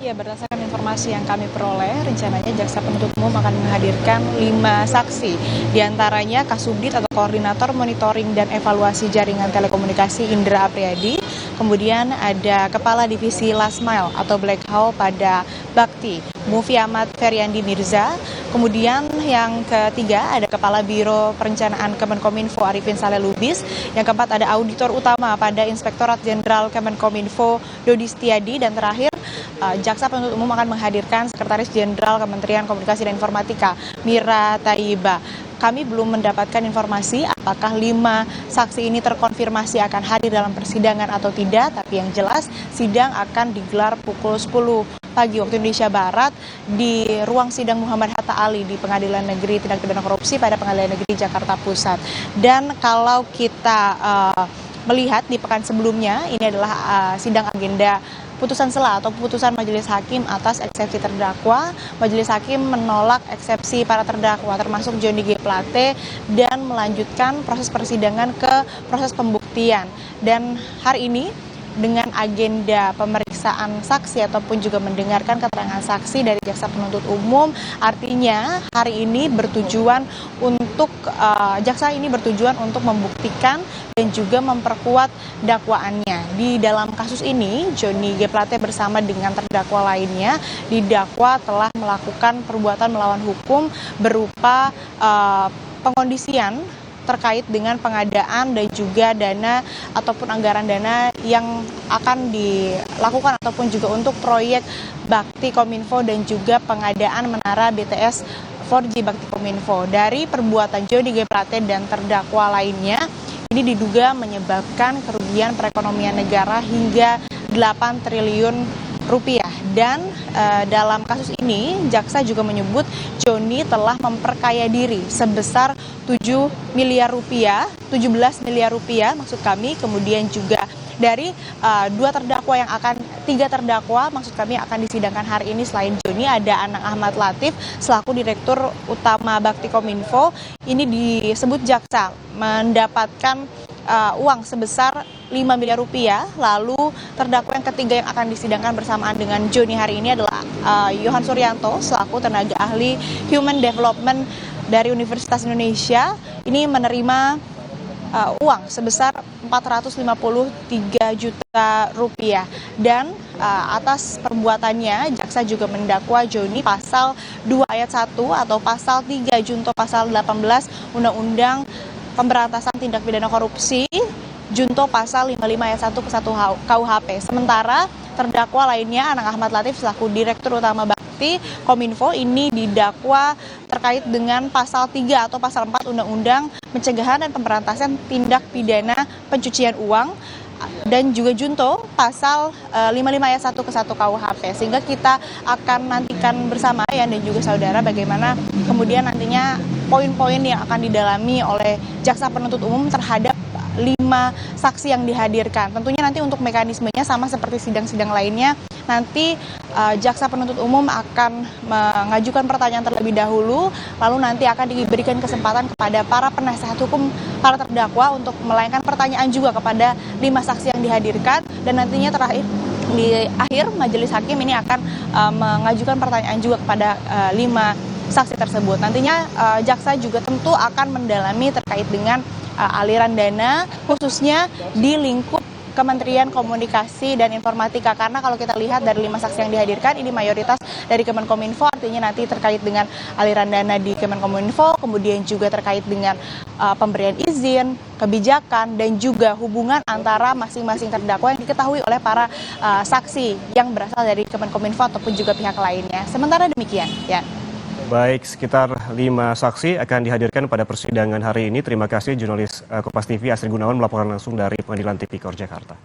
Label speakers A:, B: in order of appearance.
A: Ya, berdasarkan informasi yang kami peroleh, rencananya Jaksa Penuntut Umum akan menghadirkan 5 saksi, diantaranya Kasubdit atau Koordinator Monitoring dan Evaluasi Jaringan Telekomunikasi Indra Apriyadi, kemudian ada Kepala Divisi Last Mile atau Black Hole pada Bakti, Mufi Ahmad Feryandi Mirza, kemudian yang ketiga ada Kepala Biro Perencanaan Kemenkominfo Arifin Saleh Lubis, yang keempat ada Auditor Utama pada Inspektorat Jenderal Kemenkominfo Dodi Setiadi, dan terakhir Jaksa Penuntut Umum akan menghadirkan Sekretaris Jenderal Kementerian Komunikasi dan Informatika, Mira Tayyiba. Kami belum mendapatkan informasi apakah 5 saksi ini terkonfirmasi akan hadir dalam persidangan atau tidak, tapi yang jelas sidang akan digelar pukul 10 pagi waktu Indonesia Barat di ruang sidang Muhammad Hatta Ali di Pengadilan Negeri Tindak Pidana Korupsi pada Pengadilan Negeri Jakarta Pusat. Dan kalau kita melihat di pekan sebelumnya, ini adalah sidang agenda putusan sela atau putusan majelis hakim atas eksepsi terdakwa. Majelis hakim menolak eksepsi para terdakwa termasuk Johnny G. Plate dan melanjutkan proses persidangan ke proses pembuktian. Dan hari ini dengan agenda pemeriksaan saksi ataupun juga mendengarkan keterangan saksi dari Jaksa Penuntut Umum, artinya hari ini bertujuan untuk jaksa ini bertujuan untuk membuktikan dan juga memperkuat dakwaannya. Di dalam kasus ini, Johnny G. Plate bersama dengan terdakwa lainnya didakwa telah melakukan perbuatan melawan hukum berupa pengondisian terkait dengan pengadaan dan juga dana ataupun anggaran dana yang akan dilakukan ataupun juga untuk proyek Bakti Kominfo dan juga pengadaan menara BTS 4G Bakti Kominfo. Dari perbuatan Johnny G. Plate dan terdakwa lainnya, ini diduga menyebabkan kerugian perekonomian negara hingga 8 triliun rupiah. Dan dalam kasus ini jaksa juga menyebut Johnny telah memperkaya diri sebesar 17 miliar rupiah maksud kami. Kemudian juga dari 3 terdakwa maksud kami akan disidangkan hari ini selain Johnny, ada Anang Ahmad Latif selaku Direktur Utama Bakti Kominfo. Ini disebut jaksa mendapatkan uang sebesar 5 miliar rupiah. Lalu terdakwa yang ketiga yang akan disidangkan bersamaan dengan Johnny hari ini adalah Yohan Suryanto selaku tenaga ahli Human Development dari Universitas Indonesia. Ini menerima uang sebesar 453 juta rupiah. Dan atas perbuatannya jaksa juga mendakwa Johnny pasal 2 ayat 1 atau pasal 3 junto pasal 18 Undang-Undang Pemberantasan Tindak Pidana Korupsi junto pasal 55 ayat 1 ke 1 KUHP. Sementara terdakwa lainnya Anang Ahmad Latif selaku Direktur Utama Bakti Kominfo ini didakwa terkait dengan pasal 3 atau pasal 4 Undang-Undang Pencegahan dan Pemberantasan Tindak Pidana Pencucian Uang dan juga junto pasal 55 ayat 1 ke 1 KUHP. Sehingga kita akan nantikan bersama ya dan juga saudara bagaimana kemudian nantinya poin-poin yang akan didalami oleh Jaksa Penuntut Umum terhadap 5 saksi yang dihadirkan. Tentunya nanti untuk mekanismenya sama seperti sidang-sidang lainnya. Nanti Jaksa Penuntut Umum akan mengajukan pertanyaan terlebih dahulu, lalu nanti akan diberikan kesempatan kepada para penasihat hukum para terdakwa untuk melayangkan pertanyaan juga kepada 5 saksi yang dihadirkan, dan nantinya terakhir di akhir majelis hakim ini akan mengajukan pertanyaan juga kepada 5 saksi tersebut. Nantinya jaksa juga tentu akan mendalami terkait dengan aliran dana khususnya di lingkup Kementerian Komunikasi dan Informatika, karena kalau kita lihat dari 5 saksi yang dihadirkan ini mayoritas dari Kemenkominfo, artinya nanti terkait dengan aliran dana di Kemenkominfo, kemudian juga terkait dengan pemberian izin, kebijakan, dan juga hubungan antara masing-masing terdakwa yang diketahui oleh para saksi yang berasal dari Kemenkominfo ataupun juga pihak lainnya. Sementara demikian, ya.
B: Baik, sekitar 5 saksi akan dihadirkan pada persidangan hari ini. Terima kasih jurnalis Kompas TV Astri Gunawan melaporkan langsung dari Pengadilan Tipikor Jakarta.